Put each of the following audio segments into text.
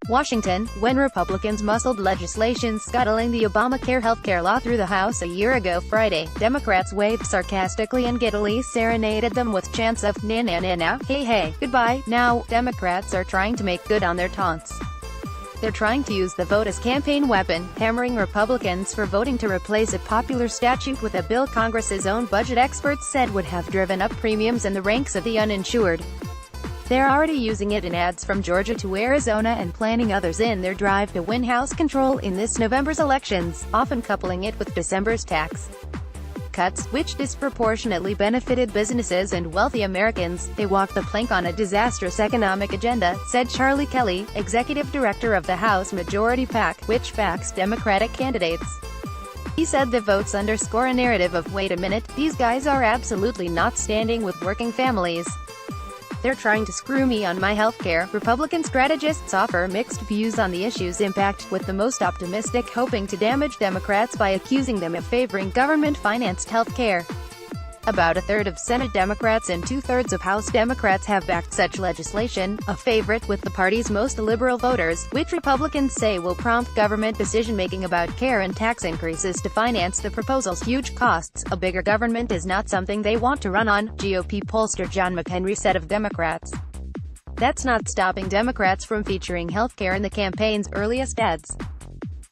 Washington, when Republicans muscled legislation scuttling the Obamacare healthcare law through the House a year ago Friday, Democrats waved sarcastically and giddily serenaded them with chants of "na na na na, hey hey, goodbye." Now, Democrats are trying to make good on their taunts. They're trying to use the vote as campaign weapon, hammering Republicans for voting to replace a popular statute with a bill Congress's own budget experts said would have driven up premiums in the ranks of the uninsured. They're already using it in ads from Georgia to Arizona and planning others in their drive to win House control in this November's elections, often coupling it with December's tax cuts, which disproportionately benefited businesses and wealthy Americans. They walk the plank on a disastrous economic agenda, said Charlie Kelly, executive director of the House Majority PAC, which backs Democratic candidates. He said the votes underscore a narrative of "wait a minute, these guys are absolutely not standing with working families. They're trying to screw me on my healthcare." Republican strategists offer mixed views on the issue's impact, with the most optimistic hoping to damage Democrats by accusing them of favoring government-financed healthcare. About a third of Senate Democrats and two-thirds of House Democrats have backed such legislation, a favorite with the party's most liberal voters, which Republicans say will prompt government decision-making about care and tax increases to finance the proposal's huge costs. A bigger government is not something they want to run on, GOP pollster John McHenry said of Democrats. That's not stopping Democrats from featuring healthcare in the campaign's earliest ads.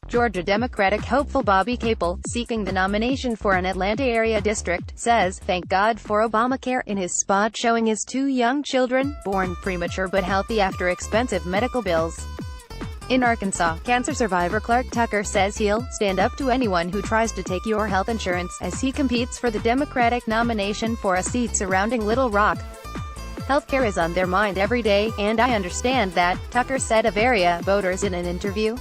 Georgia Democratic hopeful Bobby Capel, seeking the nomination for an Atlanta area district, says, "Thank God for Obamacare," in his spot showing his two young children, born premature but healthy after expensive medical bills. In Arkansas, cancer survivor Clark Tucker says he'll stand up to anyone who tries to take your health insurance, as he competes for the Democratic nomination for a seat surrounding Little Rock. "Healthcare is on their mind every day, and I understand that," Tucker said of area voters in an interview.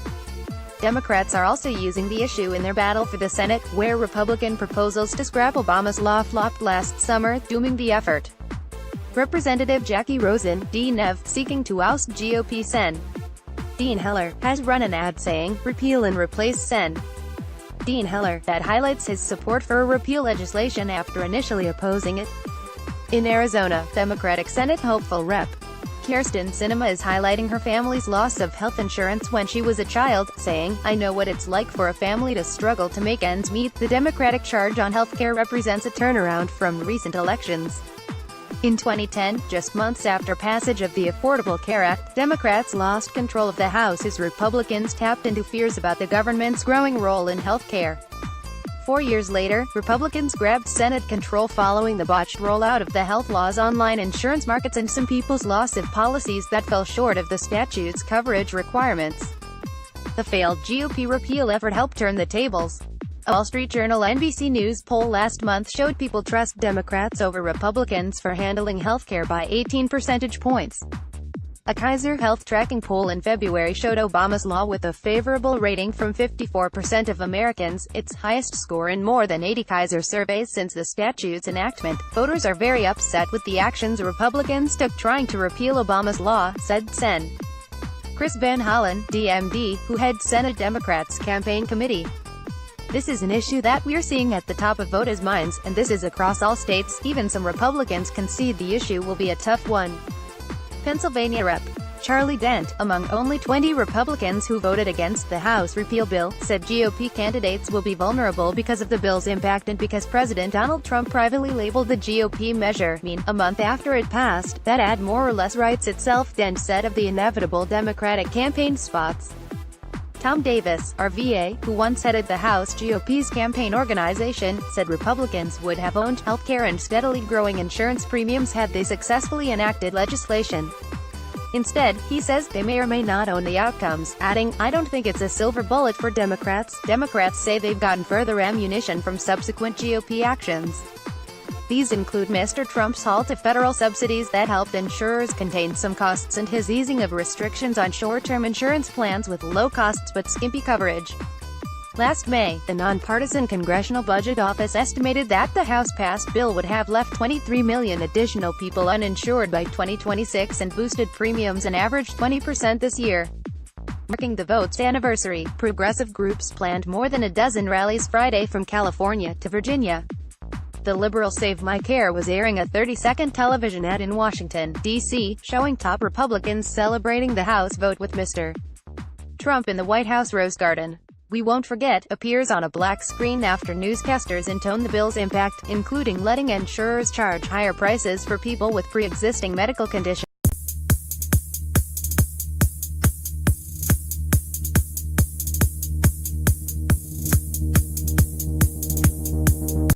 Democrats are also using the issue in their battle for the Senate, where Republican proposals to scrap Obama's law flopped last summer, dooming the effort. Representative Jackie Rosen, D-Nev, seeking to oust GOP Sen. Dean Heller, has run an ad saying, "Repeal and replace Sen." Dean Heller, that highlights his support for repeal legislation after initially opposing it. In Arizona, Democratic Senate hopeful Rep. Kyrsten Sinema is highlighting her family's loss of health insurance when she was a child, saying, "I know what it's like for a family to struggle to make ends meet." The Democratic charge on healthcare represents a turnaround from recent elections. In 2010, just months after passage of the Affordable Care Act, Democrats lost control of the House as Republicans tapped into fears about the government's growing role in healthcare. 4 years later, Republicans grabbed Senate control following the botched rollout of the health law's online insurance markets and some people's loss of policies that fell short of the statute's coverage requirements. The failed GOP repeal effort helped turn the tables. A Wall Street Journal NBC News poll last month showed people trust Democrats over Republicans for handling healthcare by 18 percentage points. A Kaiser Health tracking poll in February showed Obama's law with a favorable rating from 54% of Americans, its highest score in more than 80 Kaiser surveys since the statute's enactment. Voters are very upset with the actions Republicans took trying to repeal Obama's law, said Sen. Chris Van Hollen, DMD, who heads Senate Democrats' campaign committee. "This is an issue that we're seeing at the top of voters' minds, and this is across all states. Even some Republicans concede the issue will be a tough one." Pennsylvania Rep. Charlie Dent, among only 20 Republicans who voted against the House repeal bill, said GOP candidates will be vulnerable because of the bill's impact and because President Donald Trump privately labeled the GOP measure mean a month after it passed. That ad more or less writes itself, Dent said of the inevitable Democratic campaign spots. Tom Davis, RVA, who once headed the House GOP's campaign organization, said Republicans would have owned healthcare and steadily growing insurance premiums had they successfully enacted legislation. Instead, he says, they may or may not own the outcomes, adding, "I don't think it's a silver bullet for Democrats." Democrats say they've gotten further ammunition from subsequent GOP actions. These include Mr. Trump's halt to federal subsidies that helped insurers contain some costs and his easing of restrictions on short-term insurance plans with low costs but skimpy coverage. Last May, the nonpartisan Congressional Budget Office estimated that the House-passed bill would have left 23 million additional people uninsured by 2026 and boosted premiums an average 20% this year. Marking the vote's anniversary, progressive groups planned more than a dozen rallies Friday from California to Virginia. The liberal Save My Care was airing a 30-second television ad in Washington, D.C., showing top Republicans celebrating the House vote with Mr. Trump in the White House Rose Garden. "We won't forget," appears on a black screen after newscasters intone the bill's impact, including letting insurers charge higher prices for people with pre-existing medical conditions.